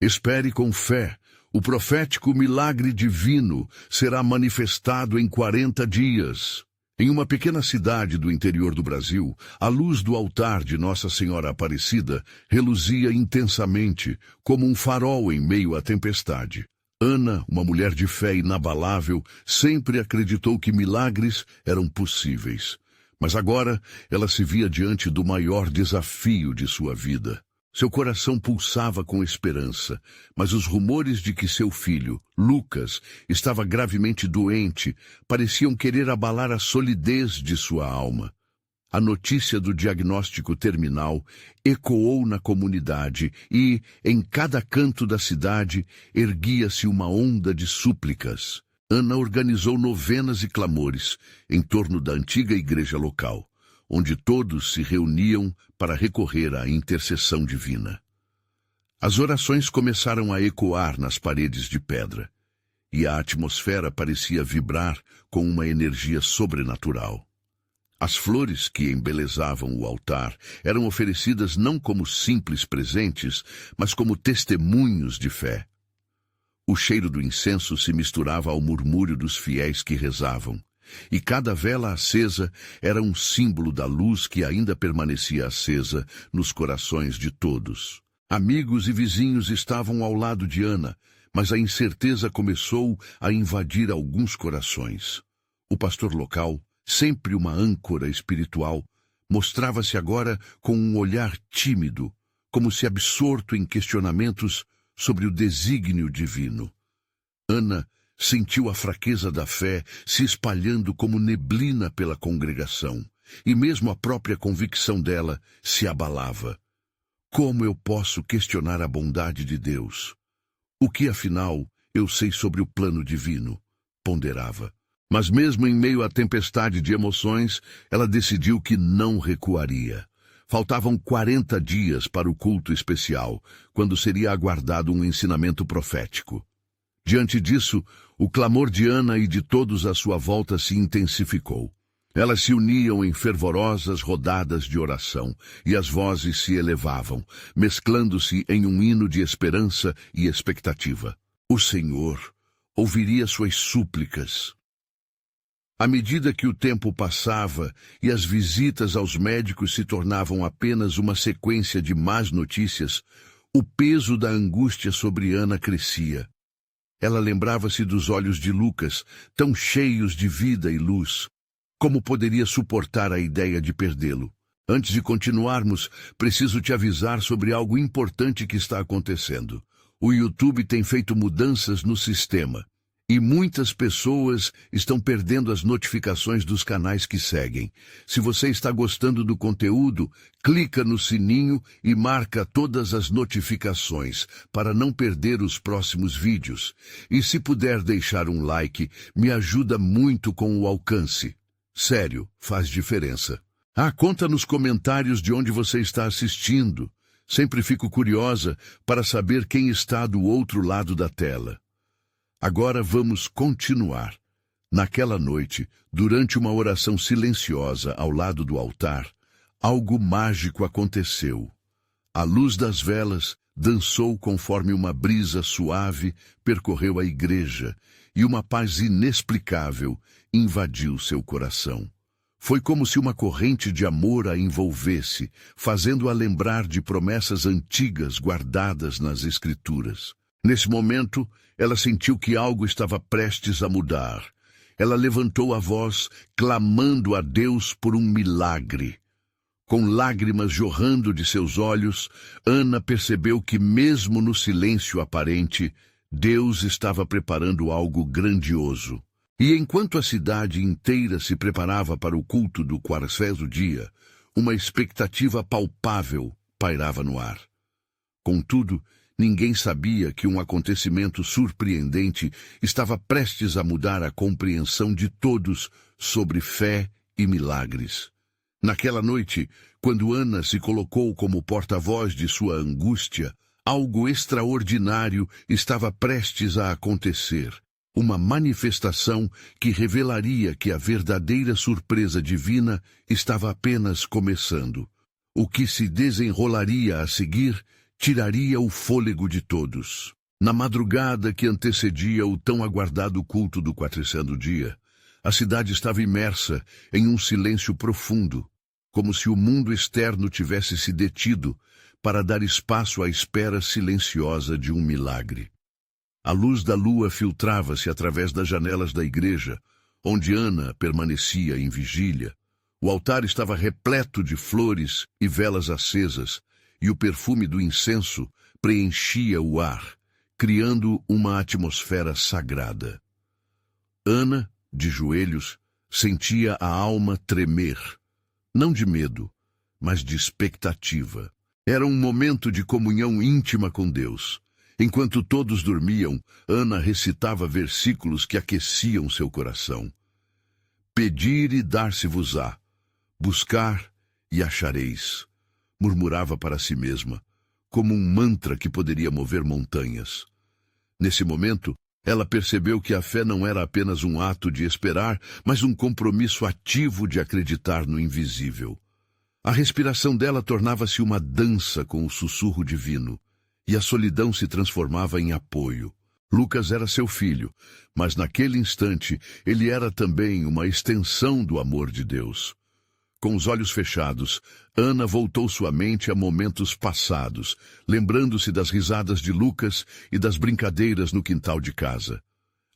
Espere com fé. O profético milagre divino será manifestado em 40 dias. Em uma pequena cidade do interior do Brasil, a luz do altar de Nossa Senhora Aparecida reluzia intensamente, como um farol em meio à tempestade. Ana, uma mulher de fé inabalável, sempre acreditou que milagres eram possíveis. Mas agora ela se via diante do maior desafio de sua vida. Seu coração pulsava com esperança, mas os rumores de que seu filho, Lucas, estava gravemente doente pareciam querer abalar a solidez de sua alma. A notícia do diagnóstico terminal ecoou na comunidade e, em cada canto da cidade, erguia-se uma onda de súplicas. Ana organizou novenas e clamores em torno da antiga igreja local, onde todos se reuniam para recorrer à intercessão divina. As orações começaram a ecoar nas paredes de pedra, e a atmosfera parecia vibrar com uma energia sobrenatural. As flores que embelezavam o altar eram oferecidas não como simples presentes, mas como testemunhos de fé. O cheiro do incenso se misturava ao murmúrio dos fiéis que rezavam, e cada vela acesa era um símbolo da luz que ainda permanecia acesa nos corações de todos. Amigos e vizinhos estavam ao lado de Ana, mas a incerteza começou a invadir alguns corações. O pastor local, sempre uma âncora espiritual, mostrava-se agora com um olhar tímido, como se absorto em questionamentos sobre o desígnio divino. Ana sentiu a fraqueza da fé se espalhando como neblina pela congregação, e mesmo a própria convicção dela se abalava. Como eu posso questionar a bondade de Deus? O que, afinal, eu sei sobre o plano divino? Ponderava. Mas mesmo em meio à tempestade de emoções, ela decidiu que não recuaria. Faltavam 40 dias para o culto especial, quando seria aguardado um ensinamento profético. Diante disso, o clamor de Ana e de todos à sua volta se intensificou. Elas se uniam em fervorosas rodadas de oração, e as vozes se elevavam, mesclando-se em um hino de esperança e expectativa. O Senhor ouviria suas súplicas. À medida que o tempo passava e as visitas aos médicos se tornavam apenas uma sequência de más notícias, o peso da angústia sobre Ana crescia. Ela lembrava-se dos olhos de Lucas, tão cheios de vida e luz. Como poderia suportar a ideia de perdê-lo? Antes de continuarmos, preciso te avisar sobre algo importante que está acontecendo. O YouTube tem feito mudanças no sistema, e muitas pessoas estão perdendo as notificações dos canais que seguem. Se você está gostando do conteúdo, clica no sininho e marca todas as notificações para não perder os próximos vídeos. E se puder deixar um like, me ajuda muito com o alcance. Sério, faz diferença. Conta nos comentários de onde você está assistindo. Sempre fico curiosa para saber quem está do outro lado da tela. Agora vamos continuar. Naquela noite, durante uma oração silenciosa ao lado do altar, algo mágico aconteceu. A luz das velas dançou conforme uma brisa suave percorreu a igreja, e uma paz inexplicável invadiu seu coração. Foi como se uma corrente de amor a envolvesse, fazendo-a lembrar de promessas antigas guardadas nas Escrituras. Nesse momento, ela sentiu que algo estava prestes a mudar. Ela levantou a voz, clamando a Deus por um milagre. Com lágrimas jorrando de seus olhos, Ana percebeu que, mesmo no silêncio aparente, Deus estava preparando algo grandioso. E enquanto a cidade inteira se preparava para o culto do 40º dia, uma expectativa palpável pairava no ar. Contudo, ninguém sabia que um acontecimento surpreendente estava prestes a mudar a compreensão de todos sobre fé e milagres. Naquela noite, quando Ana se colocou como porta-voz de sua angústia, algo extraordinário estava prestes a acontecer. Uma manifestação que revelaria que a verdadeira surpresa divina estava apenas começando. O que se desenrolaria a seguir tiraria o fôlego de todos. Na madrugada que antecedia o tão aguardado culto do 400º dia, a cidade estava imersa em um silêncio profundo, como se o mundo externo tivesse se detido para dar espaço à espera silenciosa de um milagre. A luz da lua filtrava-se através das janelas da igreja, onde Ana permanecia em vigília. O altar estava repleto de flores e velas acesas, e o perfume do incenso preenchia o ar, criando uma atmosfera sagrada. Ana, de joelhos, sentia a alma tremer, não de medo, mas de expectativa. Era um momento de comunhão íntima com Deus. Enquanto todos dormiam, Ana recitava versículos que aqueciam seu coração. Pedir e dar-se-vos-á, buscar e achareis, murmurava para si mesma, como um mantra que poderia mover montanhas. Nesse momento, ela percebeu que a fé não era apenas um ato de esperar, mas um compromisso ativo de acreditar no invisível. A respiração dela tornava-se uma dança com o sussurro divino, e a solidão se transformava em apoio. Lucas era seu filho, mas naquele instante ele era também uma extensão do amor de Deus. Com os olhos fechados, Ana voltou sua mente a momentos passados, lembrando-se das risadas de Lucas e das brincadeiras no quintal de casa.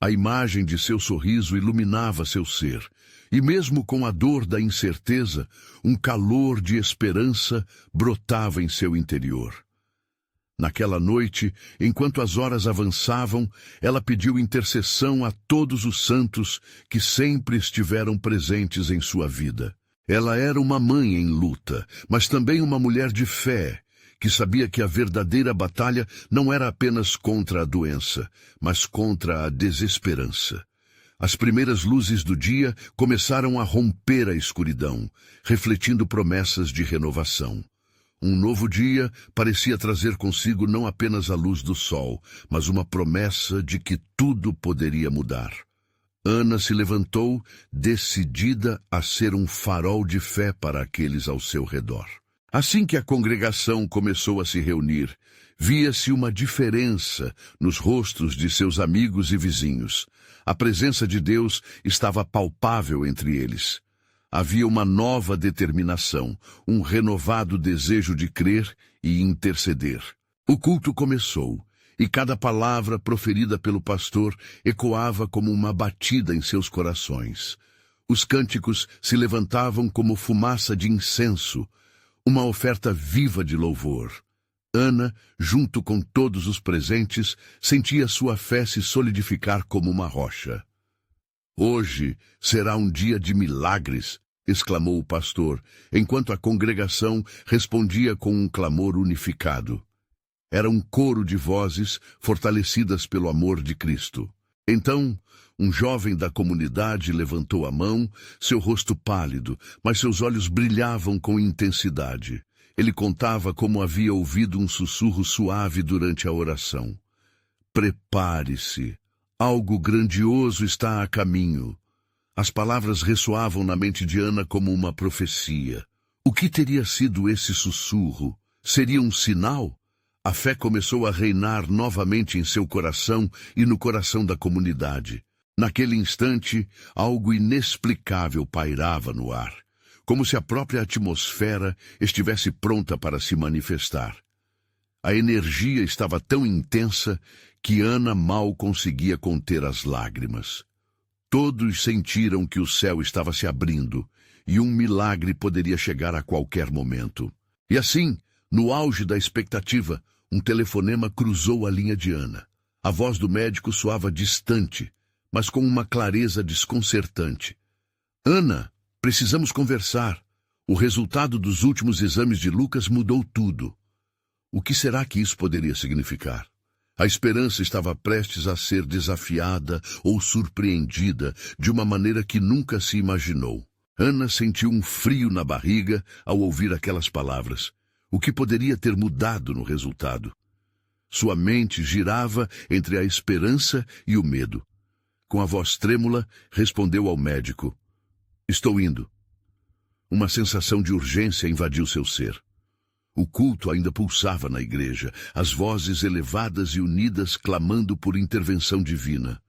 A imagem de seu sorriso iluminava seu ser, e mesmo com a dor da incerteza, um calor de esperança brotava em seu interior. Naquela noite, enquanto as horas avançavam, ela pediu intercessão a todos os santos que sempre estiveram presentes em sua vida. Ela era uma mãe em luta, mas também uma mulher de fé, que sabia que a verdadeira batalha não era apenas contra a doença, mas contra a desesperança. As primeiras luzes do dia começaram a romper a escuridão, refletindo promessas de renovação. Um novo dia parecia trazer consigo não apenas a luz do sol, mas uma promessa de que tudo poderia mudar. Ana se levantou, decidida a ser um farol de fé para aqueles ao seu redor. Assim que a congregação começou a se reunir, via-se uma diferença nos rostos de seus amigos e vizinhos. A presença de Deus estava palpável entre eles. Havia uma nova determinação, um renovado desejo de crer e interceder. O culto começou, e cada palavra proferida pelo pastor ecoava como uma batida em seus corações. Os cânticos se levantavam como fumaça de incenso, uma oferta viva de louvor. Ana, junto com todos os presentes, sentia sua fé se solidificar como uma rocha. Hoje será um dia de milagres, exclamou o pastor, enquanto a congregação respondia com um clamor unificado. Era um coro de vozes fortalecidas pelo amor de Cristo. Então, um jovem da comunidade levantou a mão, seu rosto pálido, mas seus olhos brilhavam com intensidade. Ele contava como havia ouvido um sussurro suave durante a oração. Prepare-se, algo grandioso está a caminho. As palavras ressoavam na mente de Ana como uma profecia. O que teria sido esse sussurro? Seria um sinal? A fé começou a reinar novamente em seu coração e no coração da comunidade. Naquele instante, algo inexplicável pairava no ar, como se a própria atmosfera estivesse pronta para se manifestar. A energia estava tão intensa que Ana mal conseguia conter as lágrimas. Todos sentiram que o céu estava se abrindo e um milagre poderia chegar a qualquer momento. E assim, no auge da expectativa, um telefonema cruzou a linha de Ana. A voz do médico soava distante, mas com uma clareza desconcertante. Ana, precisamos conversar. O resultado dos últimos exames de Lucas mudou tudo. O que será que isso poderia significar? A esperança estava prestes a ser desafiada ou surpreendida de uma maneira que nunca se imaginou. Ana sentiu um frio na barriga ao ouvir aquelas palavras. O que poderia ter mudado no resultado? Sua mente girava entre a esperança e o medo. Com a voz trêmula, respondeu ao médico: "Estou indo." Uma sensação de urgência invadiu seu ser. O culto ainda pulsava na igreja, as vozes elevadas e unidas clamando por intervenção divina.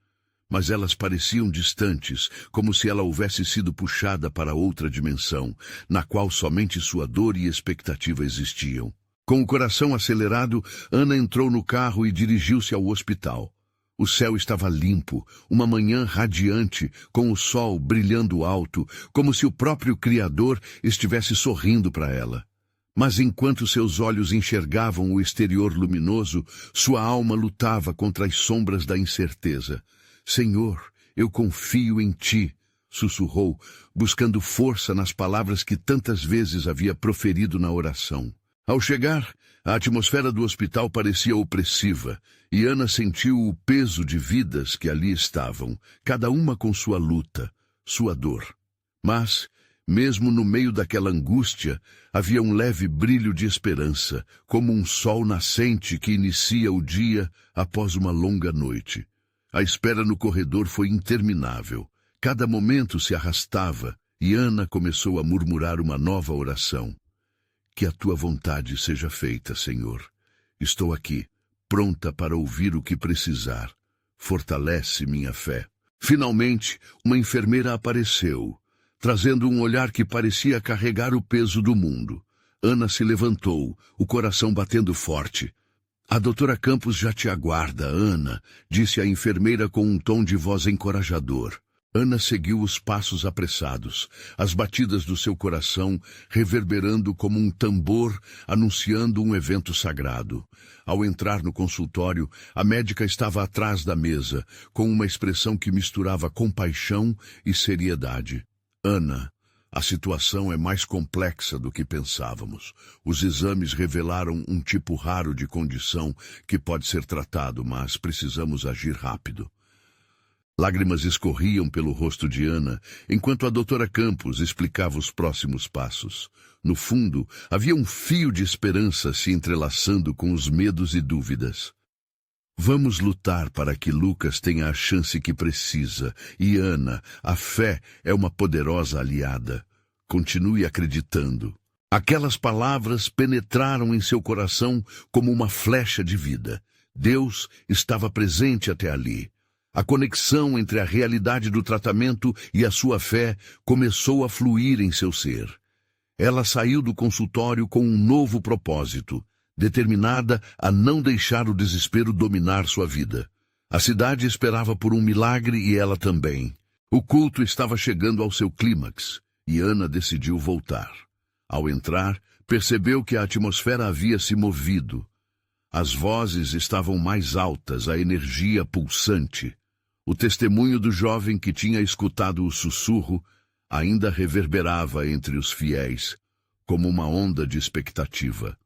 Mas elas pareciam distantes, como se ela houvesse sido puxada para outra dimensão, na qual somente sua dor e expectativa existiam. Com o coração acelerado, Ana entrou no carro e dirigiu-se ao hospital. O céu estava limpo, uma manhã radiante, com o sol brilhando alto, como se o próprio Criador estivesse sorrindo para ela. Mas enquanto seus olhos enxergavam o exterior luminoso, sua alma lutava contra as sombras da incerteza. Senhor, eu confio em Ti, sussurrou, buscando força nas palavras que tantas vezes havia proferido na oração. Ao chegar, a atmosfera do hospital parecia opressiva, e Ana sentiu o peso de vidas que ali estavam, cada uma com sua luta, sua dor. Mas, mesmo no meio daquela angústia, havia um leve brilho de esperança, como um sol nascente que inicia o dia após uma longa noite. A espera no corredor foi interminável. Cada momento se arrastava, e Ana começou a murmurar uma nova oração. Que a Tua vontade seja feita, Senhor. Estou aqui, pronta para ouvir o que precisar. Fortalece minha fé. Finalmente, uma enfermeira apareceu, trazendo um olhar que parecia carregar o peso do mundo. Ana se levantou, o coração batendo forte. A doutora Campos já te aguarda, Ana, disse a enfermeira com um tom de voz encorajador. Ana seguiu os passos apressados, as batidas do seu coração reverberando como um tambor anunciando um evento sagrado. Ao entrar no consultório, a médica estava atrás da mesa, com uma expressão que misturava compaixão e seriedade. Ana, a situação é mais complexa do que pensávamos. Os exames revelaram um tipo raro de condição que pode ser tratado, mas precisamos agir rápido. Lágrimas escorriam pelo rosto de Ana, enquanto a doutora Campos explicava os próximos passos. No fundo, havia um fio de esperança se entrelaçando com os medos e dúvidas. Vamos lutar para que Lucas tenha a chance que precisa. E Ana, a fé é uma poderosa aliada. Continue acreditando. Aquelas palavras penetraram em seu coração como uma flecha de vida. Deus estava presente até ali. A conexão entre a realidade do tratamento e a sua fé começou a fluir em seu ser. Ela saiu do consultório com um novo propósito, determinada a não deixar o desespero dominar sua vida. A cidade esperava por um milagre e ela também. O culto estava chegando ao seu clímax, e Ana decidiu voltar. Ao entrar, percebeu que a atmosfera havia se movido. As vozes estavam mais altas, a energia pulsante. O testemunho do jovem que tinha escutado o sussurro ainda reverberava entre os fiéis, como uma onda de expectativa.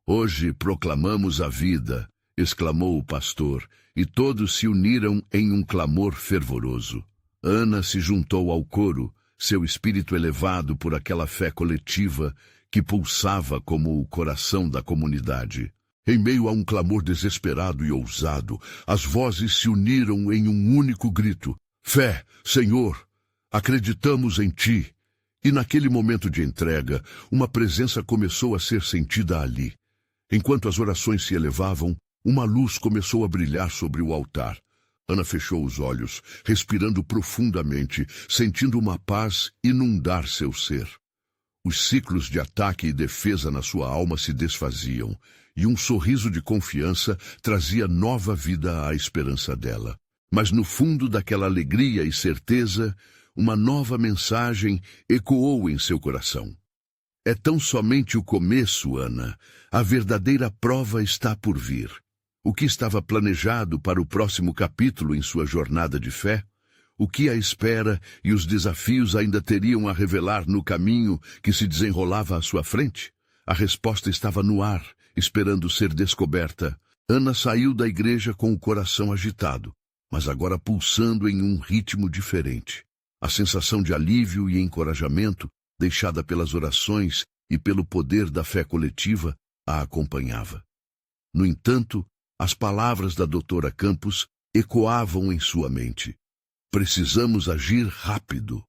Hoje proclamamos a vida, exclamou o pastor, e todos se uniram em um clamor fervoroso. Ana se juntou ao coro, seu espírito elevado por aquela fé coletiva que pulsava como o coração da comunidade. Em meio a um clamor desesperado e ousado, as vozes se uniram em um único grito. Fé, Senhor, acreditamos em Ti. E naquele momento de entrega, uma presença começou a ser sentida ali. Enquanto as orações se elevavam, uma luz começou a brilhar sobre o altar. Ana fechou os olhos, respirando profundamente, sentindo uma paz inundar seu ser. Os ciclos de ataque e defesa na sua alma se desfaziam, e um sorriso de confiança trazia nova vida à esperança dela. Mas no fundo daquela alegria e certeza, uma nova mensagem ecoou em seu coração. É tão somente o começo, Ana. A verdadeira prova está por vir. O que estava planejado para o próximo capítulo em sua jornada de fé? O que a espera e os desafios ainda teriam a revelar no caminho que se desenrolava à sua frente? A resposta estava no ar, esperando ser descoberta. Ana saiu da igreja com o coração agitado, mas agora pulsando em um ritmo diferente. A sensação de alívio e encorajamento, deixada pelas orações e pelo poder da fé coletiva, a acompanhava. No entanto, as palavras da doutora Campos ecoavam em sua mente. Precisamos agir rápido.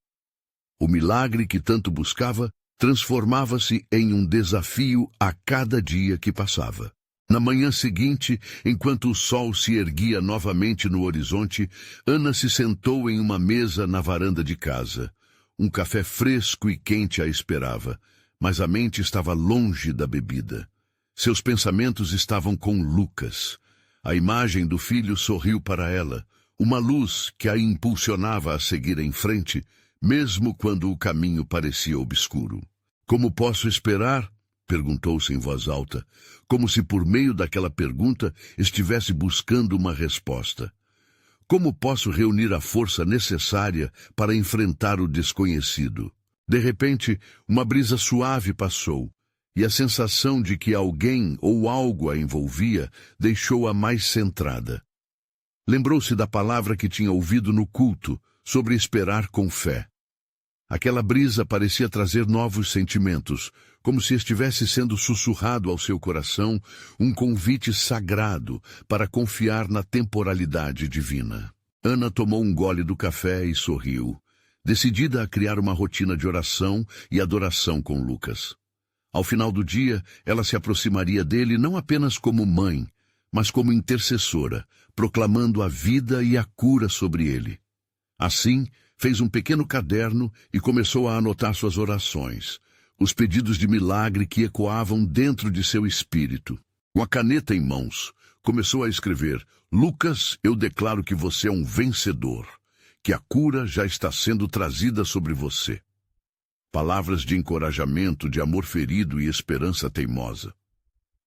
O milagre que tanto buscava transformava-se em um desafio a cada dia que passava. Na manhã seguinte, enquanto o sol se erguia novamente no horizonte, Ana se sentou em uma mesa na varanda de casa. Um café fresco e quente a esperava, mas a mente estava longe da bebida. Seus pensamentos estavam com Lucas. A imagem do filho sorriu para ela, uma luz que a impulsionava a seguir em frente, mesmo quando o caminho parecia obscuro. Como posso esperar? Perguntou-se em voz alta, como se por meio daquela pergunta estivesse buscando uma resposta. Como posso reunir a força necessária para enfrentar o desconhecido? De repente, uma brisa suave passou, e a sensação de que alguém ou algo a envolvia deixou-a mais centrada. Lembrou-se da palavra que tinha ouvido no culto, sobre esperar com fé. Aquela brisa parecia trazer novos sentimentos, como se estivesse sendo sussurrado ao seu coração um convite sagrado para confiar na temporalidade divina. Ana tomou um gole do café e sorriu, decidida a criar uma rotina de oração e adoração com Lucas. Ao final do dia, ela se aproximaria dele não apenas como mãe, mas como intercessora, proclamando a vida e a cura sobre ele. Assim, fez um pequeno caderno e começou a anotar suas orações, os pedidos de milagre que ecoavam dentro de seu espírito. Com a caneta em mãos, começou a escrever: Lucas, eu declaro que você é um vencedor, que a cura já está sendo trazida sobre você. Palavras de encorajamento, de amor ferido e esperança teimosa.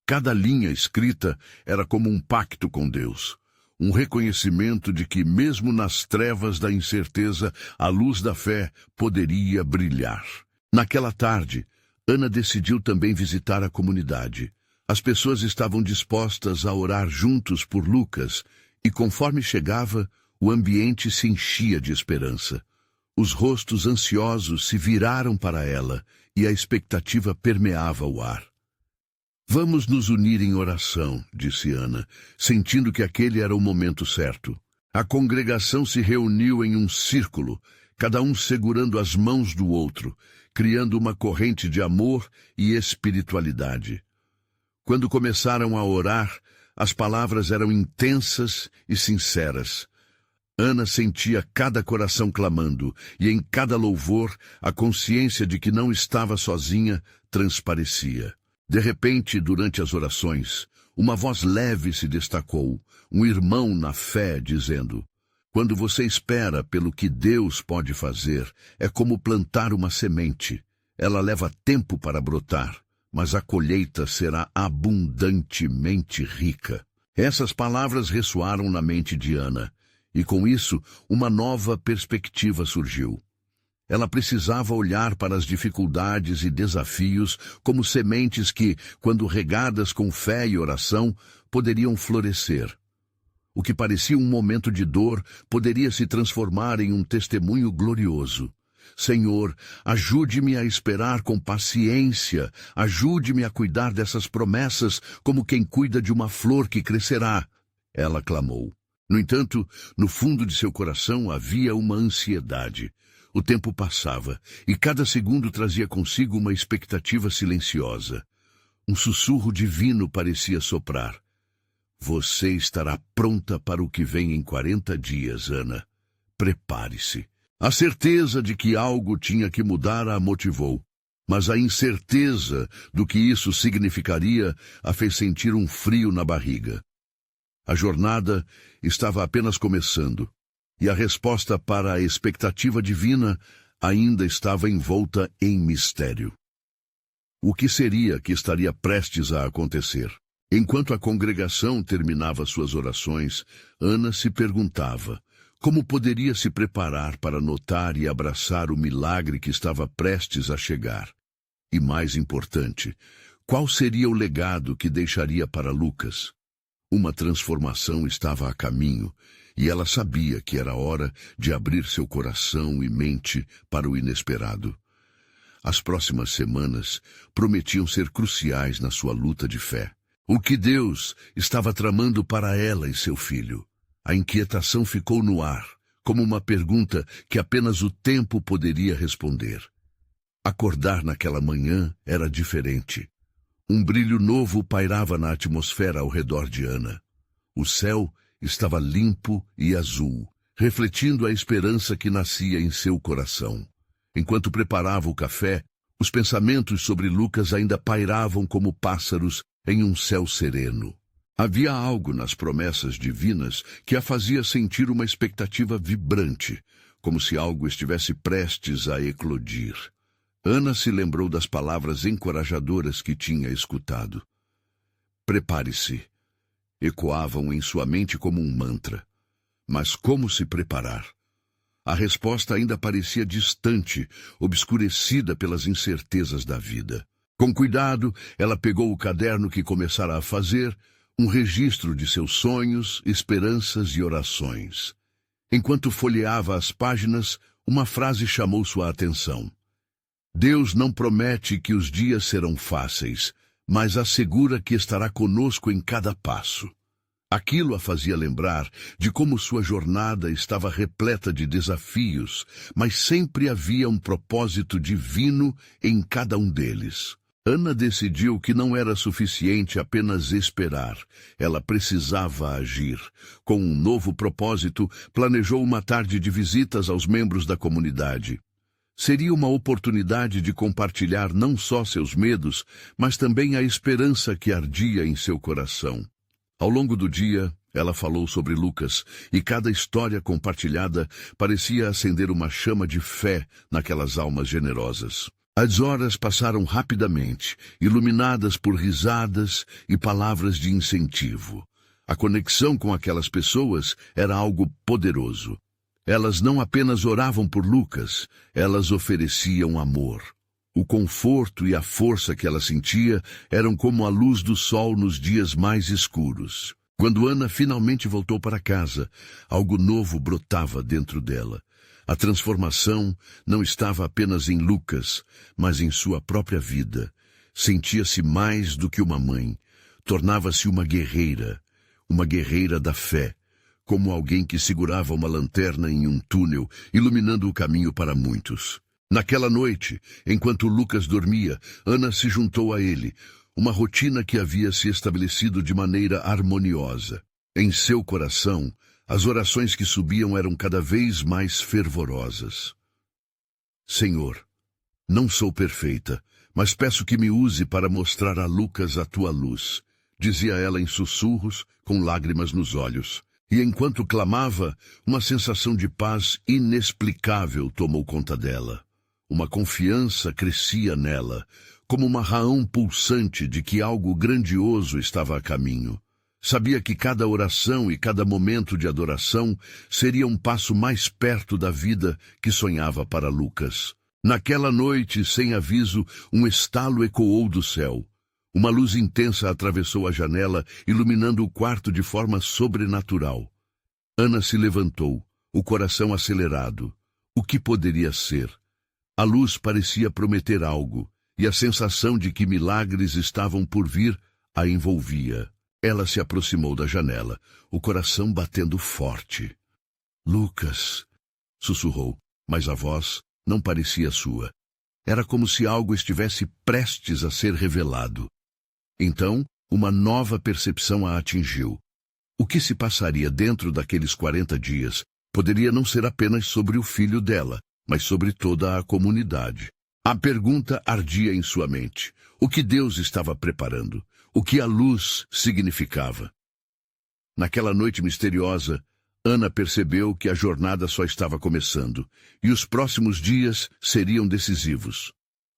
Cada linha escrita era como um pacto com Deus, um reconhecimento de que, mesmo nas trevas da incerteza, a luz da fé poderia brilhar. Naquela tarde, Ana decidiu também visitar a comunidade. As pessoas estavam dispostas a orar juntos por Lucas, e conforme chegava, o ambiente se enchia de esperança. Os rostos ansiosos se viraram para ela, e a expectativa permeava o ar. Vamos nos unir em oração, disse Ana, sentindo que aquele era o momento certo. A congregação se reuniu em um círculo, cada um segurando as mãos do outro, criando uma corrente de amor e espiritualidade. Quando começaram a orar, as palavras eram intensas e sinceras. Ana sentia cada coração clamando, e em cada louvor, a consciência de que não estava sozinha transparecia. De repente, durante as orações, uma voz leve se destacou, um irmão na fé, dizendo: quando você espera pelo que Deus pode fazer, é como plantar uma semente. Ela leva tempo para brotar, mas a colheita será abundantemente rica. Essas palavras ressoaram na mente de Ana, e com isso, uma nova perspectiva surgiu. Ela precisava olhar para as dificuldades e desafios como sementes que, quando regadas com fé e oração, poderiam florescer. O que parecia um momento de dor poderia se transformar em um testemunho glorioso. Senhor, ajude-me a esperar com paciência, ajude-me a cuidar dessas promessas como quem cuida de uma flor que crescerá, ela clamou. No entanto, no fundo de seu coração havia uma ansiedade. O tempo passava, e cada segundo trazia consigo uma expectativa silenciosa. Um sussurro divino parecia soprar. Você estará pronta para o que vem em 40 dias, Ana. Prepare-se. A certeza de que algo tinha que mudar a motivou, mas a incerteza do que isso significaria a fez sentir um frio na barriga. A jornada estava apenas começando, e a resposta para a expectativa divina ainda estava envolta em mistério. O que seria que estaria prestes a acontecer? Enquanto a congregação terminava suas orações, Ana se perguntava como poderia se preparar para notar e abraçar o milagre que estava prestes a chegar. E mais importante, qual seria o legado que deixaria para Lucas? Uma transformação estava a caminho, e ela sabia que era hora de abrir seu coração e mente para o inesperado. As próximas semanas prometiam ser cruciais na sua luta de fé. O que Deus estava tramando para ela e seu filho? A inquietação ficou no ar, como uma pergunta que apenas o tempo poderia responder. Acordar naquela manhã era diferente. Um brilho novo pairava na atmosfera ao redor de Ana. O céu estava limpo e azul, refletindo a esperança que nascia em seu coração. Enquanto preparava o café, os pensamentos sobre Lucas ainda pairavam como pássaros em um céu sereno. Havia algo nas promessas divinas que a fazia sentir uma expectativa vibrante, como se algo estivesse prestes a eclodir. Ana se lembrou das palavras encorajadoras que tinha escutado. Prepare-se. Ecoavam em sua mente como um mantra. Mas como se preparar? A resposta ainda parecia distante, obscurecida pelas incertezas da vida. Com cuidado, ela pegou o caderno que começara a fazer, um registro de seus sonhos, esperanças e orações. Enquanto folheava as páginas, uma frase chamou sua atenção. Deus não promete que os dias serão fáceis, mas assegura que estará conosco em cada passo. Aquilo a fazia lembrar de como sua jornada estava repleta de desafios, mas sempre havia um propósito divino em cada um deles. Ana decidiu que não era suficiente apenas esperar. Ela precisava agir. Com um novo propósito, planejou uma tarde de visitas aos membros da comunidade. Seria uma oportunidade de compartilhar não só seus medos, mas também a esperança que ardia em seu coração. Ao longo do dia, ela falou sobre Lucas, e cada história compartilhada parecia acender uma chama de fé naquelas almas generosas. As horas passaram rapidamente, iluminadas por risadas e palavras de incentivo. A conexão com aquelas pessoas era algo poderoso. Elas não apenas oravam por Lucas, elas ofereciam amor. O conforto e a força que ela sentia eram como a luz do sol nos dias mais escuros. Quando Ana finalmente voltou para casa, algo novo brotava dentro dela. A transformação não estava apenas em Lucas, mas em sua própria vida. Sentia-se mais do que uma mãe. Tornava-se uma guerreira da fé, como alguém que segurava uma lanterna em um túnel, iluminando o caminho para muitos. Naquela noite, enquanto Lucas dormia, Ana se juntou a ele, uma rotina que havia se estabelecido de maneira harmoniosa. Em seu coração, as orações que subiam eram cada vez mais fervorosas. Senhor, não sou perfeita, mas peço que me use para mostrar a Lucas a tua luz, dizia ela em sussurros, com lágrimas nos olhos. E enquanto clamava, uma sensação de paz inexplicável tomou conta dela. Uma confiança crescia nela, como uma raão pulsante de que algo grandioso estava a caminho. Sabia que cada oração e cada momento de adoração seria um passo mais perto da vida que sonhava para Lucas. Naquela noite, sem aviso, um estalo ecoou do céu. Uma luz intensa atravessou a janela, iluminando o quarto de forma sobrenatural. Ana se levantou, o coração acelerado. O que poderia ser? A luz parecia prometer algo, e a sensação de que milagres estavam por vir a envolvia. Ela se aproximou da janela, o coração batendo forte. Lucas, sussurrou, mas a voz não parecia sua. Era como se algo estivesse prestes a ser revelado. Então, uma nova percepção a atingiu. O que se passaria dentro daqueles 40 dias poderia não ser apenas sobre o filho dela, mas sobre toda a comunidade. A pergunta ardia em sua mente. O que Deus estava preparando? O que a luz significava? Naquela noite misteriosa, Ana percebeu que a jornada só estava começando, e os próximos dias seriam decisivos.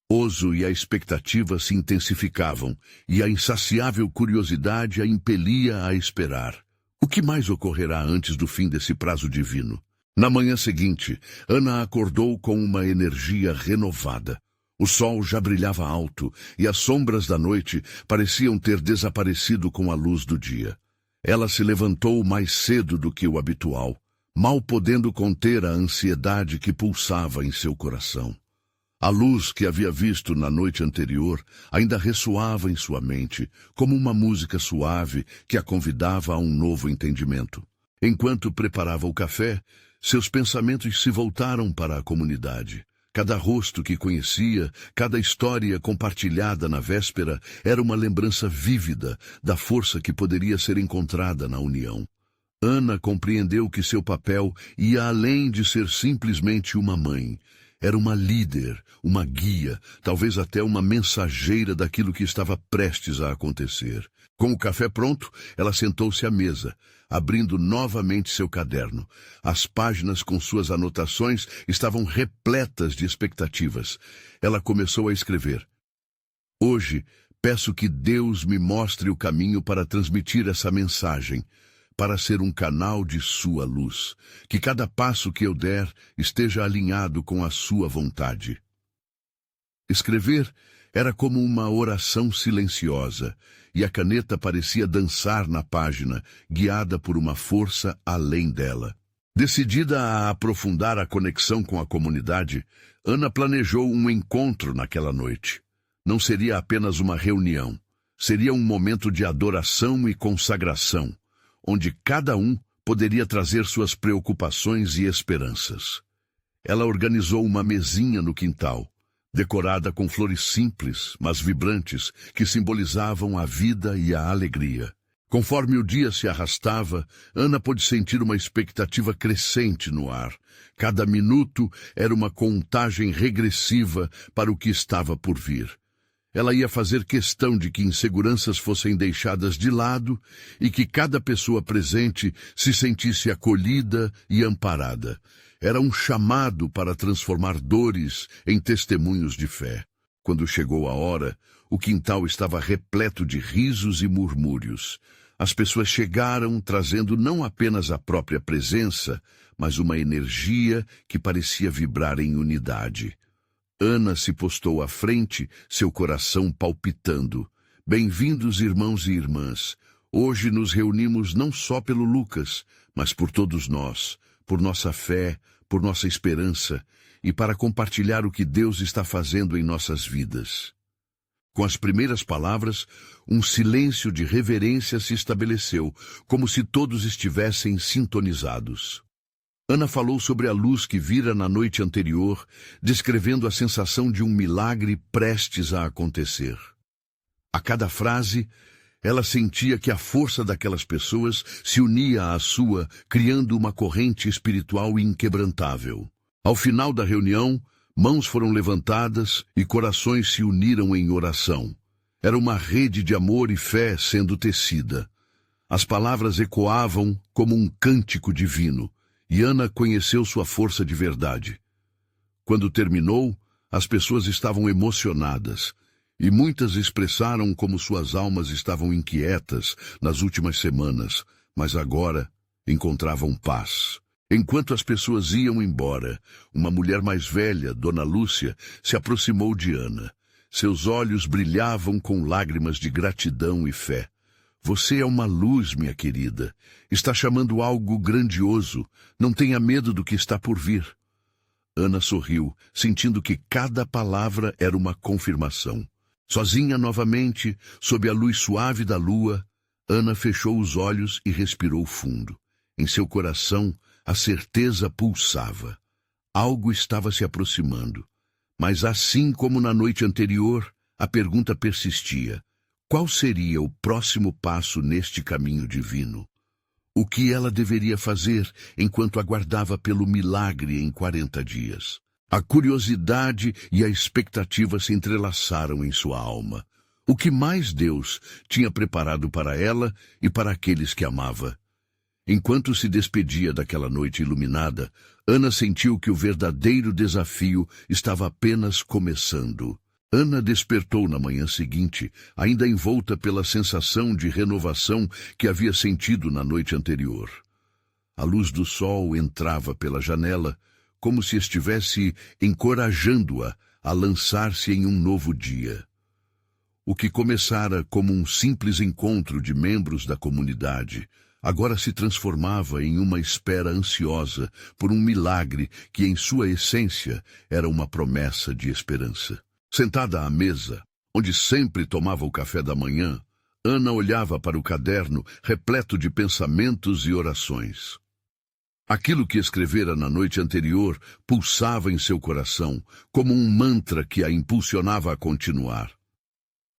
Oso e a expectativa se intensificavam, e a insaciável curiosidade a impelia a esperar. O que mais ocorrerá antes do fim desse prazo divino? Na manhã seguinte, Ana acordou com uma energia renovada. O sol já brilhava alto, e as sombras da noite pareciam ter desaparecido com a luz do dia. Ela se levantou mais cedo do que o habitual, mal podendo conter a ansiedade que pulsava em seu coração. A luz que havia visto na noite anterior ainda ressoava em sua mente, como uma música suave que a convidava a um novo entendimento. Enquanto preparava o café, seus pensamentos se voltaram para a comunidade. Cada rosto que conhecia, cada história compartilhada na véspera era uma lembrança vívida da força que poderia ser encontrada na união. Ana compreendeu que seu papel ia além de ser simplesmente uma mãe. Era uma líder, uma guia, talvez até uma mensageira daquilo que estava prestes a acontecer. Com o café pronto, ela sentou-se à mesa, abrindo novamente seu caderno. As páginas com suas anotações estavam repletas de expectativas. Ela começou a escrever. Hoje, peço que Deus me mostre o caminho para transmitir essa mensagem, para ser um canal de sua luz. Que cada passo que eu der esteja alinhado com a sua vontade. Escrever era como uma oração silenciosa, e a caneta parecia dançar na página, guiada por uma força além dela. Decidida a aprofundar a conexão com a comunidade, Ana planejou um encontro naquela noite. Não seria apenas uma reunião, seria um momento de adoração e consagração, onde cada um poderia trazer suas preocupações e esperanças. Ela organizou uma mesinha no quintal, decorada com flores simples, mas vibrantes, que simbolizavam a vida e a alegria. Conforme o dia se arrastava, Ana pôde sentir uma expectativa crescente no ar. Cada minuto era uma contagem regressiva para o que estava por vir. Ela ia fazer questão de que inseguranças fossem deixadas de lado e que cada pessoa presente se sentisse acolhida e amparada. Era um chamado para transformar dores em testemunhos de fé. Quando chegou a hora, o quintal estava repleto de risos e murmúrios. As pessoas chegaram trazendo não apenas a própria presença, mas uma energia que parecia vibrar em unidade. Ana se postou à frente, seu coração palpitando. Bem-vindos, irmãos e irmãs. Hoje nos reunimos não só pelo Lucas, mas por todos nós, por nossa fé, por nossa esperança e para compartilhar o que Deus está fazendo em nossas vidas. Com as primeiras palavras, um silêncio de reverência se estabeleceu, como se todos estivessem sintonizados. Ana falou sobre a luz que vira na noite anterior, descrevendo a sensação de um milagre prestes a acontecer. A cada frase, ela sentia que a força daquelas pessoas se unia à sua, criando uma corrente espiritual inquebrantável. Ao final da reunião, mãos foram levantadas e corações se uniram em oração. Era uma rede de amor e fé sendo tecida. As palavras ecoavam como um cântico divino, e Ana conheceu sua força de verdade. Quando terminou, as pessoas estavam emocionadas, e muitas expressaram como suas almas estavam inquietas nas últimas semanas, mas agora encontravam paz. Enquanto as pessoas iam embora, uma mulher mais velha, Dona Lúcia, se aproximou de Ana. Seus olhos brilhavam com lágrimas de gratidão e fé. Você é uma luz, minha querida. Está chamando algo grandioso. Não tenha medo do que está por vir. Ana sorriu, sentindo que cada palavra era uma confirmação. Sozinha novamente, sob a luz suave da lua, Ana fechou os olhos e respirou fundo. Em seu coração, a certeza pulsava. Algo estava se aproximando. Mas assim como na noite anterior, a pergunta persistia. Qual seria o próximo passo neste caminho divino? O que ela deveria fazer enquanto aguardava pelo milagre em 40 dias? A curiosidade e a expectativa se entrelaçaram em sua alma. O que mais Deus tinha preparado para ela e para aqueles que amava? Enquanto se despedia daquela noite iluminada, Ana sentiu que o verdadeiro desafio estava apenas começando. Ana despertou na manhã seguinte, ainda envolta pela sensação de renovação que havia sentido na noite anterior. A luz do sol entrava pela janela, como se estivesse encorajando-a a lançar-se em um novo dia. O que começara como um simples encontro de membros da comunidade, agora se transformava em uma espera ansiosa por um milagre que, em sua essência, era uma promessa de esperança. Sentada à mesa, onde sempre tomava o café da manhã, Ana olhava para o caderno repleto de pensamentos e orações. Aquilo que escrevera na noite anterior pulsava em seu coração, como um mantra que a impulsionava a continuar.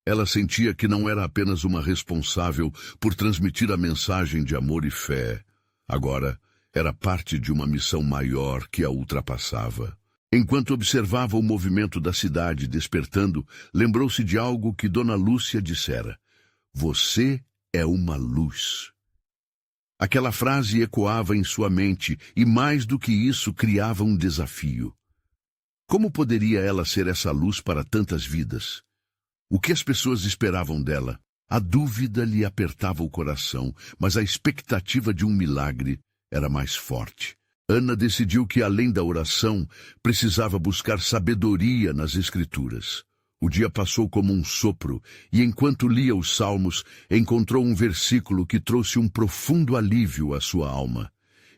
Ela sentia que não era apenas uma responsável por transmitir a mensagem de amor e fé. Agora, era parte de uma missão maior que a ultrapassava. Enquanto observava o movimento da cidade despertando, lembrou-se de algo que Dona Lúcia dissera: "Você é uma luz." Aquela frase ecoava em sua mente e, mais do que isso, criava um desafio. Como poderia ela ser essa luz para tantas vidas? O que as pessoas esperavam dela? A dúvida lhe apertava o coração, mas a expectativa de um milagre era mais forte. Ana decidiu que, além da oração, precisava buscar sabedoria nas Escrituras. O dia passou como um sopro, e enquanto lia os Salmos, encontrou um versículo que trouxe um profundo alívio à sua alma.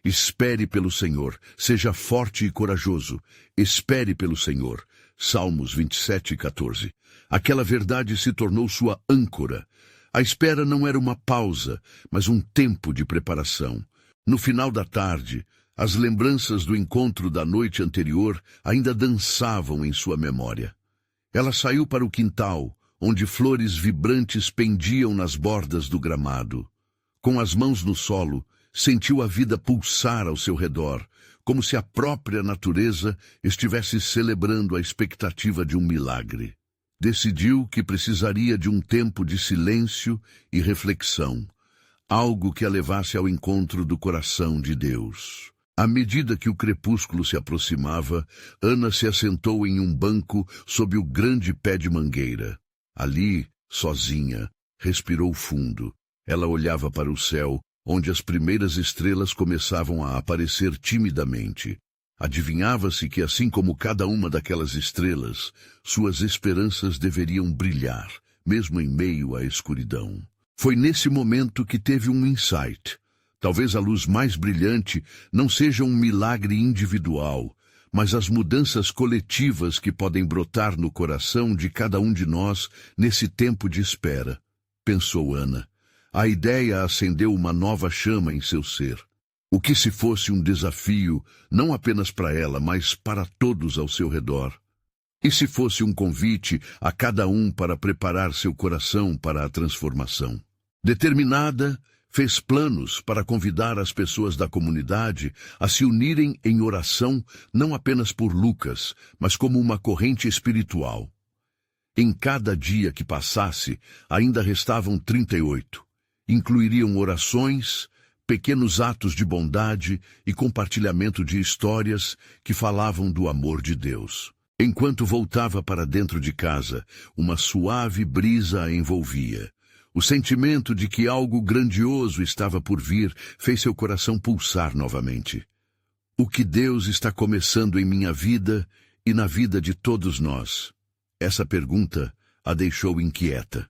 Espere pelo Senhor, seja forte e corajoso. Espere pelo Senhor. Salmos 27:14. Aquela verdade se tornou sua âncora. A espera não era uma pausa, mas um tempo de preparação. No final da tarde, as lembranças do encontro da noite anterior ainda dançavam em sua memória. Ela saiu para o quintal, onde flores vibrantes pendiam nas bordas do gramado. Com as mãos no solo, sentiu a vida pulsar ao seu redor, como se a própria natureza estivesse celebrando a expectativa de um milagre. Decidiu que precisaria de um tempo de silêncio e reflexão, algo que a levasse ao encontro do coração de Deus. À medida que o crepúsculo se aproximava, Ana se assentou em um banco sob o grande pé de mangueira. Ali, sozinha, respirou fundo. Ela olhava para o céu, onde as primeiras estrelas começavam a aparecer timidamente. Adivinhava-se que, assim como cada uma daquelas estrelas, suas esperanças deveriam brilhar, mesmo em meio à escuridão. Foi nesse momento que teve um insight. Talvez a luz mais brilhante não seja um milagre individual, mas as mudanças coletivas que podem brotar no coração de cada um de nós nesse tempo de espera, pensou Ana. A ideia acendeu uma nova chama em seu ser. O que se fosse um desafio, não apenas para ela, mas para todos ao seu redor? E se fosse um convite a cada um para preparar seu coração para a transformação? Determinada, fez planos para convidar as pessoas da comunidade a se unirem em oração não apenas por Lucas, mas como uma corrente espiritual. Em cada dia que passasse, ainda restavam 38. Incluiriam orações, pequenos atos de bondade e compartilhamento de histórias que falavam do amor de Deus. Enquanto voltava para dentro de casa, uma suave brisa a envolvia. O sentimento de que algo grandioso estava por vir fez seu coração pulsar novamente. O que Deus está começando em minha vida e na vida de todos nós? Essa pergunta a deixou inquieta.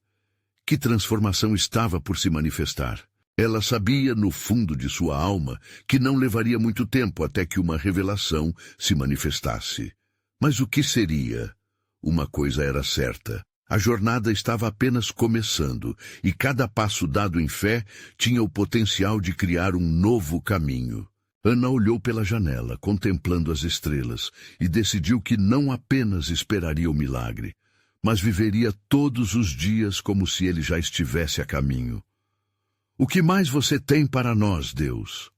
Que transformação estava por se manifestar? Ela sabia, no fundo de sua alma, que não levaria muito tempo até que uma revelação se manifestasse. Mas o que seria? Uma coisa era certa. A jornada estava apenas começando, e cada passo dado em fé tinha o potencial de criar um novo caminho. Ana olhou pela janela, contemplando as estrelas, e decidiu que não apenas esperaria o milagre, mas viveria todos os dias como se ele já estivesse a caminho. O que mais você tem para nós, Deus?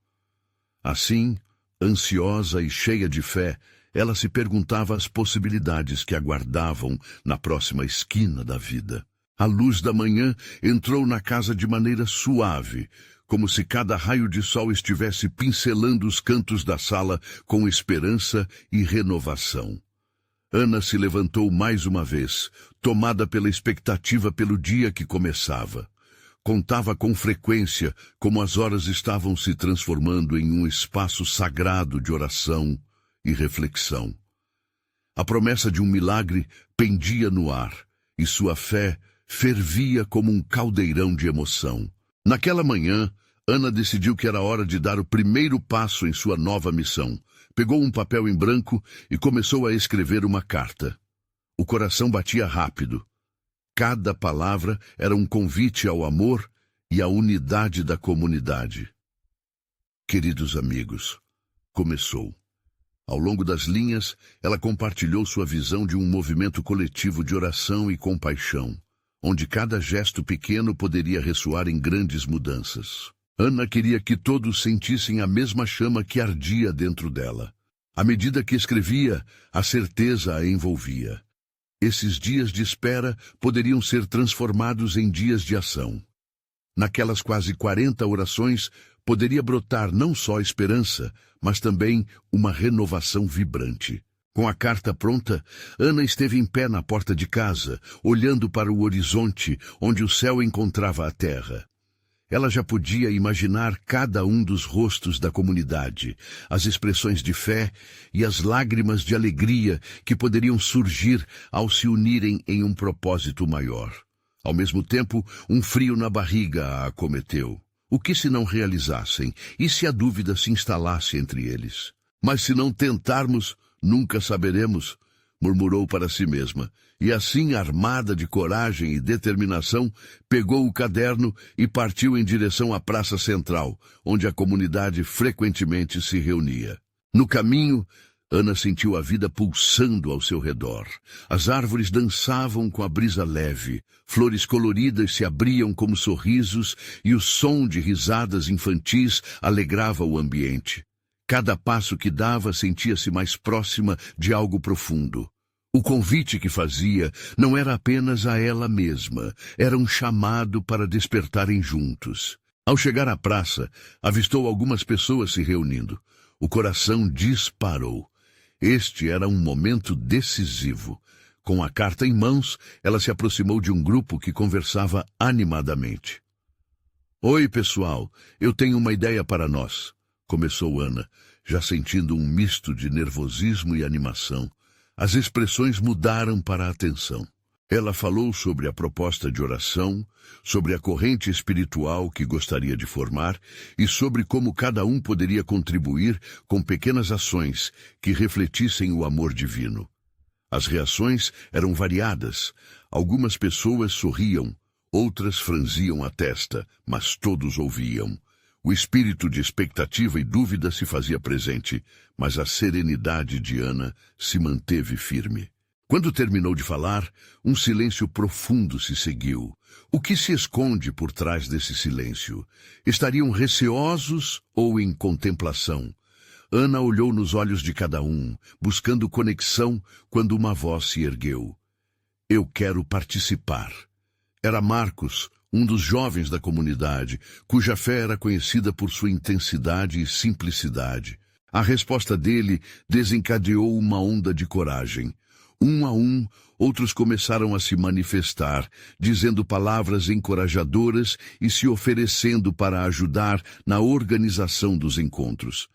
Assim, ansiosa e cheia de fé, ela se perguntava as possibilidades que aguardavam na próxima esquina da vida. A luz da manhã entrou na casa de maneira suave, como se cada raio de sol estivesse pincelando os cantos da sala com esperança e renovação. Ana se levantou mais uma vez, tomada pela expectativa pelo dia que começava. Contava com frequência como as horas estavam se transformando em um espaço sagrado de oração e reflexão. A promessa de um milagre pendia no ar, e sua fé fervia como um caldeirão de emoção. Naquela manhã, Ana decidiu que era hora de dar o primeiro passo em sua nova missão. Pegou um papel em branco e começou a escrever uma carta. O coração batia rápido. Cada palavra era um convite ao amor e à unidade da comunidade. Queridos amigos, começou. Ao longo das linhas, ela compartilhou sua visão de um movimento coletivo de oração e compaixão, onde cada gesto pequeno poderia ressoar em grandes mudanças. Ana queria que todos sentissem a mesma chama que ardia dentro dela. À medida que escrevia, a certeza a envolvia. Esses dias de espera poderiam ser transformados em dias de ação. Naquelas quase 40 orações, poderia brotar não só esperança, mas também uma renovação vibrante. Com a carta pronta, Ana esteve em pé na porta de casa, olhando para o horizonte, onde o céu encontrava a terra. Ela já podia imaginar cada um dos rostos da comunidade, as expressões de fé e as lágrimas de alegria que poderiam surgir ao se unirem em um propósito maior. Ao mesmo tempo, um frio na barriga a acometeu. O que se não realizassem, e se a dúvida se instalasse entre eles? Mas se não tentarmos, nunca saberemos, murmurou para si mesma, e assim, armada de coragem e determinação, pegou o caderno e partiu em direção à praça central, onde a comunidade frequentemente se reunia. No caminho, Ana sentiu a vida pulsando ao seu redor. As árvores dançavam com a brisa leve, flores coloridas se abriam como sorrisos e o som de risadas infantis alegrava o ambiente. Cada passo que dava sentia-se mais próxima de algo profundo. O convite que fazia não era apenas a ela mesma, era um chamado para despertarem juntos. Ao chegar à praça, avistou algumas pessoas se reunindo. O coração disparou. Este era um momento decisivo. Com a carta em mãos, ela se aproximou de um grupo que conversava animadamente. "Oi, pessoal, eu tenho uma ideia para nós", começou Ana, já sentindo um misto de nervosismo e animação. As expressões mudaram para a atenção. Ela falou sobre a proposta de oração, sobre a corrente espiritual que gostaria de formar e sobre como cada um poderia contribuir com pequenas ações que refletissem o amor divino. As reações eram variadas. Algumas pessoas sorriam, outras franziam a testa, mas todos ouviam. O espírito de expectativa e dúvida se fazia presente, mas a serenidade de Ana se manteve firme. Quando terminou de falar, um silêncio profundo se seguiu. O que se esconde por trás desse silêncio? Estariam receosos ou em contemplação? Ana olhou nos olhos de cada um, buscando conexão, quando uma voz se ergueu. "Eu quero participar." Era Marcos, um dos jovens da comunidade, cuja fé era conhecida por sua intensidade e simplicidade. A resposta dele desencadeou uma onda de coragem. Um a um, outros começaram a se manifestar, dizendo palavras encorajadoras e se oferecendo para ajudar na organização dos encontros.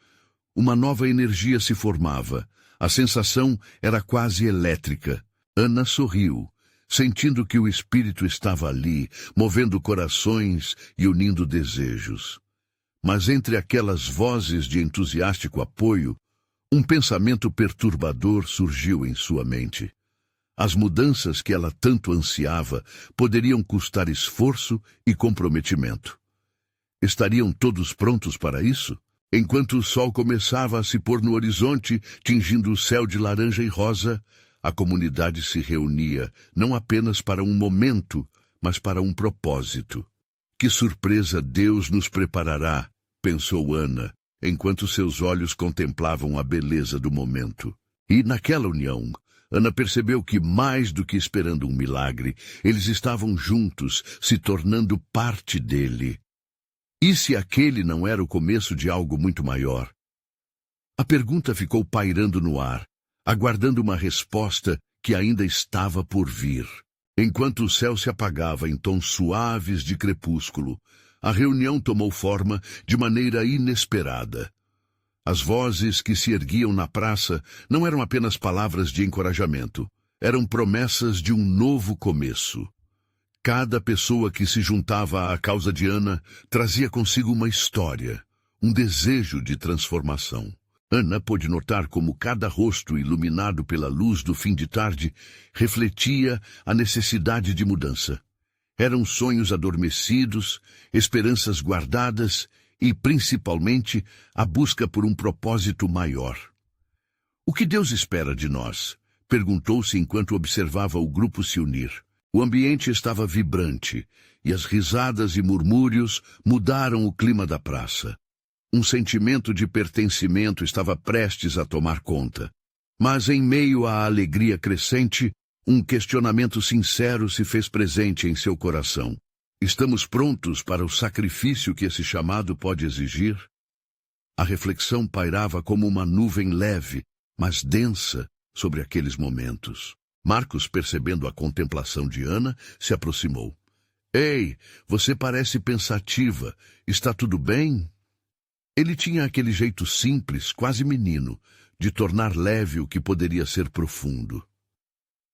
Uma nova energia se formava. A sensação era quase elétrica. Ana sorriu, sentindo que o Espírito estava ali, movendo corações e unindo desejos. Mas entre aquelas vozes de entusiástico apoio, um pensamento perturbador surgiu em sua mente. As mudanças que ela tanto ansiava poderiam custar esforço e comprometimento. Estariam todos prontos para isso? Enquanto o sol começava a se pôr no horizonte, tingindo o céu de laranja e rosa, a comunidade se reunia, não apenas para um momento, mas para um propósito. Que surpresa Deus nos preparará, pensou Ana, enquanto seus olhos contemplavam a beleza do momento. E naquela união, Ana percebeu que, mais do que esperando um milagre, eles estavam juntos, se tornando parte dele. E se aquele não era o começo de algo muito maior? A pergunta ficou pairando no ar, aguardando uma resposta que ainda estava por vir. Enquanto o céu se apagava em tons suaves de crepúsculo, a reunião tomou forma de maneira inesperada. As vozes que se erguiam na praça não eram apenas palavras de encorajamento, eram promessas de um novo começo. Cada pessoa que se juntava à causa de Ana trazia consigo uma história, um desejo de transformação. Ana pôde notar como cada rosto iluminado pela luz do fim de tarde refletia a necessidade de mudança. Eram sonhos adormecidos, esperanças guardadas e, principalmente, a busca por um propósito maior. O que Deus espera de nós? Perguntou-se enquanto observava o grupo se unir. O ambiente estava vibrante, e as risadas e murmúrios mudaram o clima da praça. Um sentimento de pertencimento estava prestes a tomar conta. Mas, em meio à alegria crescente, um questionamento sincero se fez presente em seu coração. Estamos prontos para o sacrifício que esse chamado pode exigir? A reflexão pairava como uma nuvem leve, mas densa, sobre aqueles momentos. Marcos, percebendo a contemplação de Ana, se aproximou. Ei, você parece pensativa. Está tudo bem? Ele tinha aquele jeito simples, quase menino, de tornar leve o que poderia ser profundo.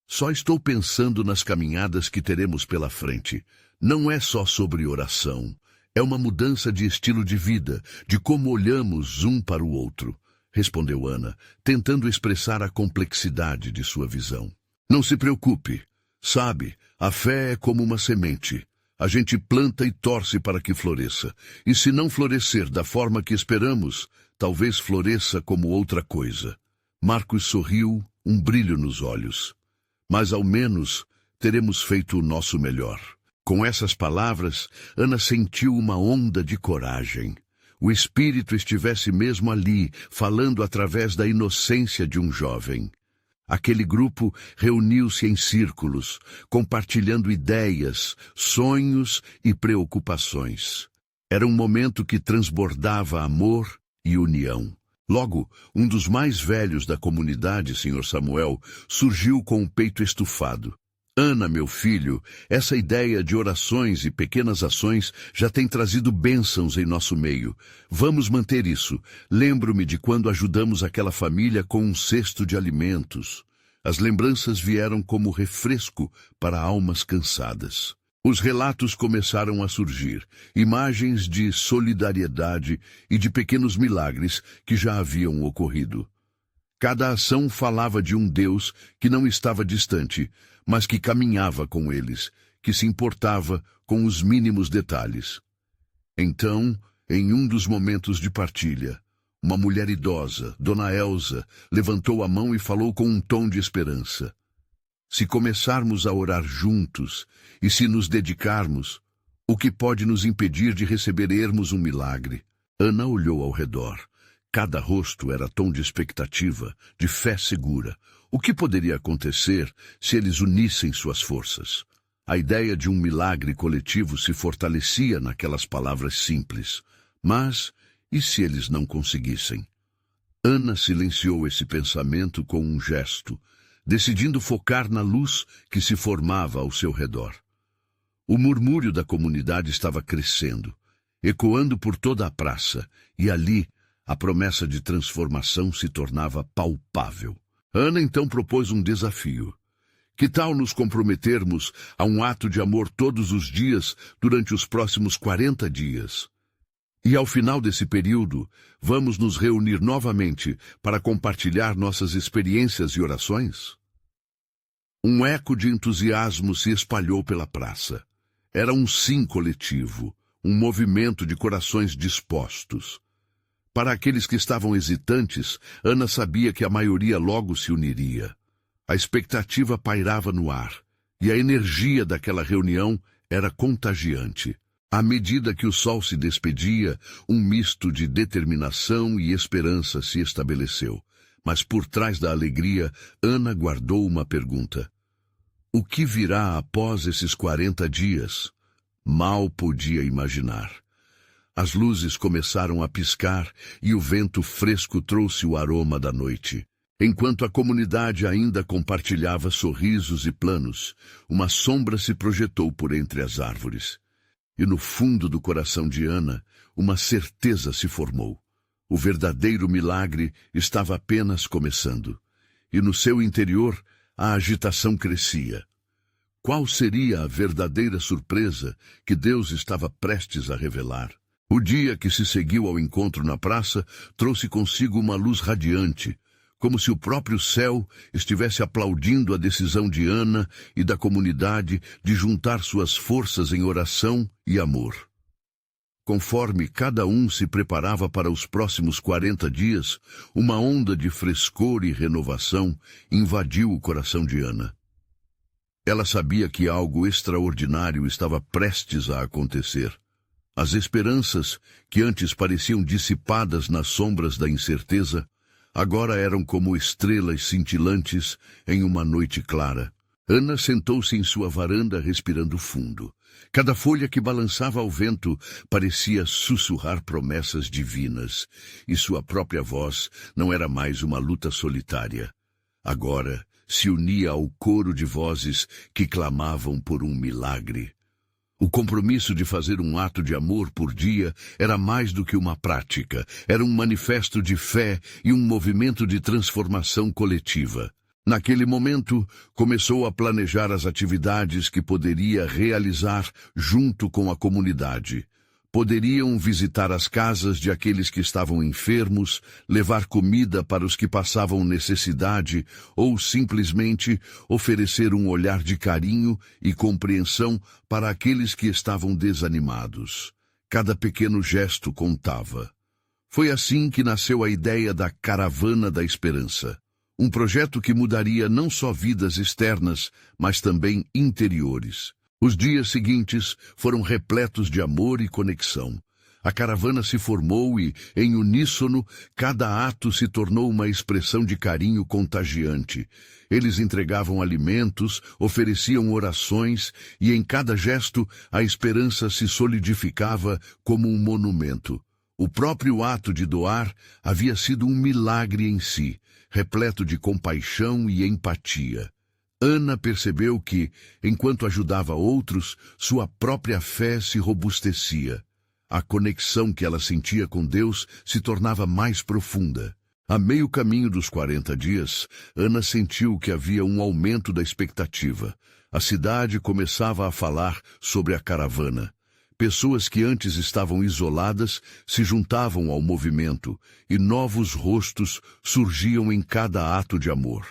Só estou pensando nas caminhadas que teremos pela frente. Não é só sobre oração. É uma mudança de estilo de vida, de como olhamos um para o outro, respondeu Ana, tentando expressar a complexidade de sua visão. Não se preocupe. Sabe, a fé é como uma semente. A gente planta e torce para que floresça. E se não florescer da forma que esperamos, talvez floresça como outra coisa. Marcos sorriu, um brilho nos olhos. Mas ao menos teremos feito o nosso melhor. Com essas palavras, Ana sentiu uma onda de coragem. O Espírito estivesse mesmo ali, falando através da inocência de um jovem. Aquele grupo reuniu-se em círculos, compartilhando ideias, sonhos e preocupações. Era um momento que transbordava amor e união. Logo, um dos mais velhos da comunidade, Sr. Samuel, surgiu com o peito estufado. Ana, meu filho, essa ideia de orações e pequenas ações já tem trazido bênçãos em nosso meio. Vamos manter isso. Lembro-me de quando ajudamos aquela família com um cesto de alimentos. As lembranças vieram como refresco para almas cansadas. Os relatos começaram a surgir, imagens de solidariedade e de pequenos milagres que já haviam ocorrido. Cada ação falava de um Deus que não estava distante, mas que caminhava com eles, que se importava com os mínimos detalhes. Então, em um dos momentos de partilha, uma mulher idosa, Dona Elza, levantou a mão e falou com um tom de esperança. Se começarmos a orar juntos e se nos dedicarmos, o que pode nos impedir de recebermos um milagre? Ana olhou ao redor. Cada rosto era tom de expectativa, de fé segura. O que poderia acontecer se eles unissem suas forças? A ideia de um milagre coletivo se fortalecia naquelas palavras simples. Mas, e se eles não conseguissem? Ana silenciou esse pensamento com um gesto, decidindo focar na luz que se formava ao seu redor. O murmúrio da comunidade estava crescendo, ecoando por toda a praça, e ali a promessa de transformação se tornava palpável. Ana então propôs um desafio. Que tal nos comprometermos a um ato de amor todos os dias durante os próximos 40 dias? E ao final desse período, vamos nos reunir novamente para compartilhar nossas experiências e orações? Um eco de entusiasmo se espalhou pela praça. Era um sim coletivo, um movimento de corações dispostos. Para aqueles que estavam hesitantes, Ana sabia que a maioria logo se uniria. A expectativa pairava no ar, e a energia daquela reunião era contagiante. À medida que o sol se despedia, um misto de determinação e esperança se estabeleceu. Mas por trás da alegria, Ana guardou uma pergunta. O que virá após esses 40 dias? Mal podia imaginar. As luzes começaram a piscar e o vento fresco trouxe o aroma da noite. Enquanto a comunidade ainda compartilhava sorrisos e planos, uma sombra se projetou por entre as árvores. E no fundo do coração de Ana, uma certeza se formou. O verdadeiro milagre estava apenas começando. E no seu interior, a agitação crescia. Qual seria a verdadeira surpresa que Deus estava prestes a revelar? O dia que se seguiu ao encontro na praça trouxe consigo uma luz radiante, como se o próprio céu estivesse aplaudindo a decisão de Ana e da comunidade de juntar suas forças em oração e amor. Conforme cada um se preparava para os próximos 40 dias, uma onda de frescor e renovação invadiu o coração de Ana. Ela sabia que algo extraordinário estava prestes a acontecer. As esperanças, que antes pareciam dissipadas nas sombras da incerteza, agora eram como estrelas cintilantes em uma noite clara. Ana sentou-se em sua varanda respirando fundo. Cada folha que balançava ao vento parecia sussurrar promessas divinas, e sua própria voz não era mais uma luta solitária. Agora se unia ao coro de vozes que clamavam por um milagre. O compromisso de fazer um ato de amor por dia era mais do que uma prática, era um manifesto de fé e um movimento de transformação coletiva. Naquele momento, começou a planejar as atividades que poderia realizar junto com a comunidade. Poderiam visitar as casas de aqueles que estavam enfermos, levar comida para os que passavam necessidade ou simplesmente oferecer um olhar de carinho e compreensão para aqueles que estavam desanimados. Cada pequeno gesto contava. Foi assim que nasceu a ideia da Caravana da Esperança. Um projeto que mudaria não só vidas externas, mas também interiores. Os dias seguintes foram repletos de amor e conexão. A caravana se formou e, em uníssono, cada ato se tornou uma expressão de carinho contagiante. Eles entregavam alimentos, ofereciam orações, e em cada gesto a esperança se solidificava como um monumento. O próprio ato de doar havia sido um milagre em si, repleto de compaixão e empatia. Ana percebeu que, enquanto ajudava outros, sua própria fé se robustecia. A conexão que ela sentia com Deus se tornava mais profunda. A meio caminho dos 40 dias, Ana sentiu que havia um aumento da expectativa. A cidade começava a falar sobre a caravana. Pessoas que antes estavam isoladas se juntavam ao movimento, e novos rostos surgiam em cada ato de amor.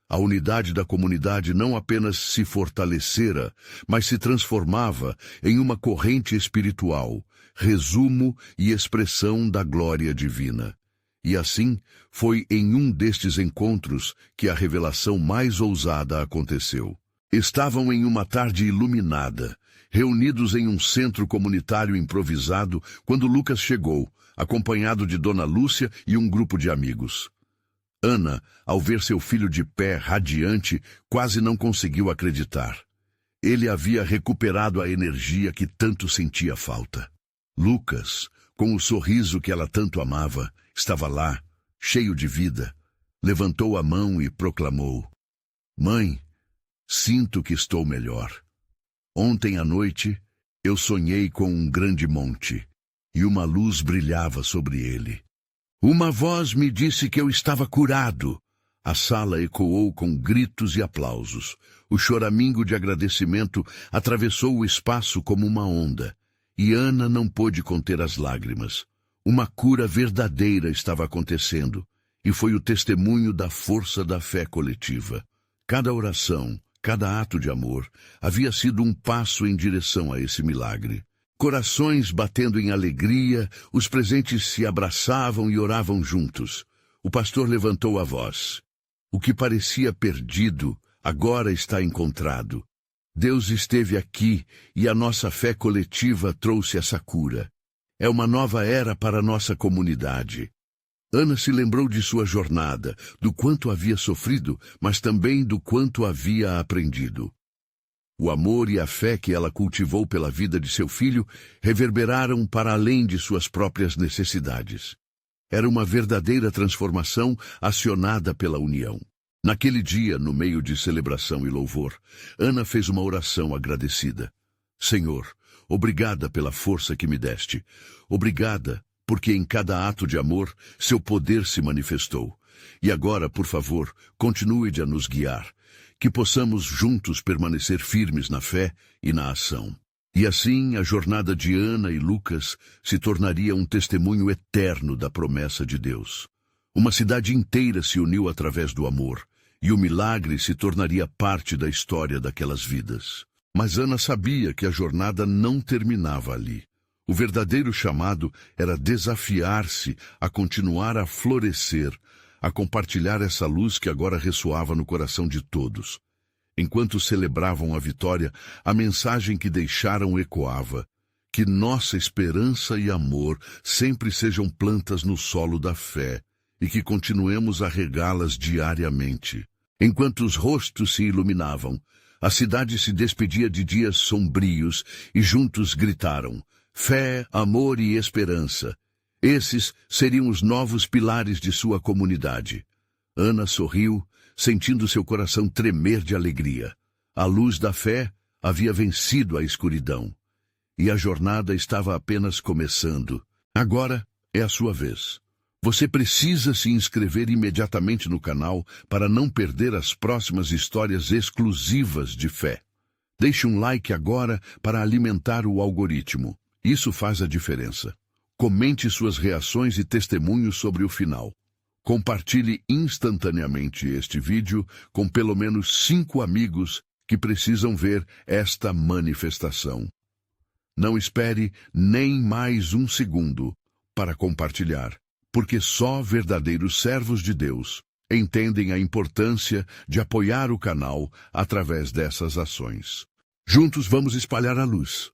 A unidade da comunidade não apenas se fortalecera, mas se transformava em uma corrente espiritual, resumo e expressão da glória divina. E assim, foi em um destes encontros que a revelação mais ousada aconteceu. Estavam em uma tarde iluminada, reunidos em um centro comunitário improvisado, quando Lucas chegou, acompanhado de Dona Lúcia e um grupo de amigos. Ana, ao ver seu filho de pé, radiante, quase não conseguiu acreditar. Ele havia recuperado a energia que tanto sentia falta. Lucas, com o sorriso que ela tanto amava, estava lá, cheio de vida. Levantou a mão e proclamou: "Mãe, sinto que estou melhor. Ontem à noite, eu sonhei com um grande monte, e uma luz brilhava sobre ele. Uma voz me disse que eu estava curado." A sala ecoou com gritos e aplausos. O choramingo de agradecimento atravessou o espaço como uma onda, e Ana não pôde conter as lágrimas. Uma cura verdadeira estava acontecendo, e foi o testemunho da força da fé coletiva. Cada oração, cada ato de amor, havia sido um passo em direção a esse milagre. Corações batendo em alegria, os presentes se abraçavam e oravam juntos. O pastor levantou a voz. O que parecia perdido, agora está encontrado. Deus esteve aqui e a nossa fé coletiva trouxe essa cura. É uma nova era para a nossa comunidade. Ana se lembrou de sua jornada, do quanto havia sofrido, mas também do quanto havia aprendido. O amor e a fé que ela cultivou pela vida de seu filho reverberaram para além de suas próprias necessidades. Era uma verdadeira transformação acionada pela união. Naquele dia, no meio de celebração e louvor, Ana fez uma oração agradecida. Senhor, obrigada pela força que me deste. Obrigada, porque em cada ato de amor, seu poder se manifestou. E agora, por favor, continue a nos guiar. Que possamos juntos permanecer firmes na fé e na ação. E assim, a jornada de Ana e Lucas se tornaria um testemunho eterno da promessa de Deus. Uma cidade inteira se uniu através do amor, e o milagre se tornaria parte da história daquelas vidas. Mas Ana sabia que a jornada não terminava ali. O verdadeiro chamado era desafiar-se a continuar a florescer, a compartilhar essa luz que agora ressoava no coração de todos. Enquanto celebravam a vitória, a mensagem que deixaram ecoava: que nossa esperança e amor sempre sejam plantas no solo da fé e que continuemos a regá-las diariamente. Enquanto os rostos se iluminavam, a cidade se despedia de dias sombrios e juntos gritaram: fé, amor e esperança. Esses seriam os novos pilares de sua comunidade. Ana sorriu, sentindo seu coração tremer de alegria. A luz da fé havia vencido a escuridão. E a jornada estava apenas começando. Agora é a sua vez. Você precisa se inscrever imediatamente no canal para não perder as próximas histórias exclusivas de fé. Deixe um like agora para alimentar o algoritmo. Isso faz a diferença. Comente suas reações e testemunhos sobre o final. Compartilhe instantaneamente este vídeo com pelo menos 5 amigos que precisam ver esta manifestação. Não espere nem mais um segundo para compartilhar, porque só verdadeiros servos de Deus entendem a importância de apoiar o canal através dessas ações. Juntos vamos espalhar a luz.